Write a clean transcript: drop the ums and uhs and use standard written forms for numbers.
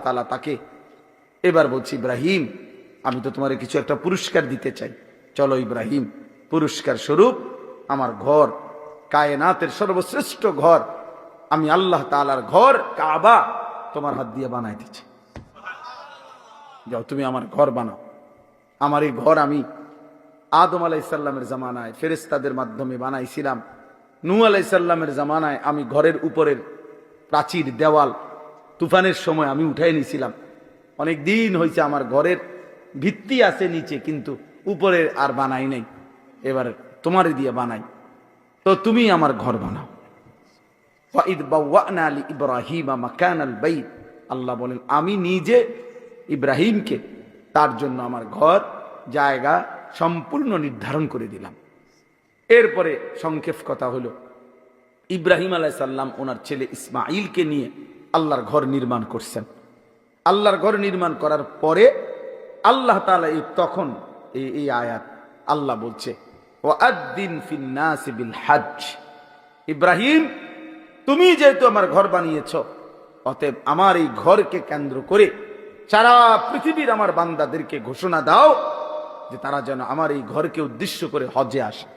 তাআলা তাকে এবার বলছি, ইব্রাহিম আমি তো তোমার কিছু একটা পুরস্কার দিতে চাই। চলো ইব্রাহিম, পুরস্কার স্বরূপ আমার ঘর, কায়নাতের সর্বশ্রেষ্ঠ ঘর, আমি আল্লাহ তাআলার ঘর কাবা তোমার হাত দিয়ে বানাই দিচ্ছি। যাও তুমি আমার ঘর বানাও। আমার এই ঘর আমি আদম আলাইহিস সালামের জামানায় ফেরেশতাদের মাধ্যমে বানাইছিলাম। নূহ আলাইহিস সালামের জামানায় আমি ঘরের উপরের প্রাচীর দেওয়াল তুফানের সময় আমি উঠাই নিয়েছিলাম। অনেক দিন হয়েছে আমার ঘরের ভিত্তি আছে নিচে, কিন্তু উপরে আর বানাই নাই। এবার তোমারই দিয়ে বানাই, তো তুমি আমার ঘর বানাও। ওয়াইদ বাওয়ানা লিইব্রাহিমা মাকানাল বাইত, আল্লাহ বলেন আমি নিজে ইব্রাহিমকে তার জন্য আমার ঘর জায়গা সম্পূর্ণ নির্ধারণ করে দিলাম। এরপরে সংক্ষেপ কথা হলো, ইব্রাহিম আলাইহিস সালাম ওনার ছেলে ইসমাঈলকে নিয়ে আল্লাহর ঘর নির্মাণ করছেন। আল্লাহর ঘর নির্মাণ করার পরে আল্লাহ তাআলা তখন এই আয়াত আল্লাহ বলছে, ওয়াআদ্দিন ফিন নাসি বিল হজ্জ, ইব্রাহিম তুমি যেহেতু আমার ঘর বানিয়েছো, অতএব আমার এই ঘরকে কেন্দ্র করে সারা পৃথিবীর আমার বান্দাদেরকে ঘোষণা দাও যে তারা যেন আমার এই ঘরকে উদ্দেশ্য করে হজে আসে।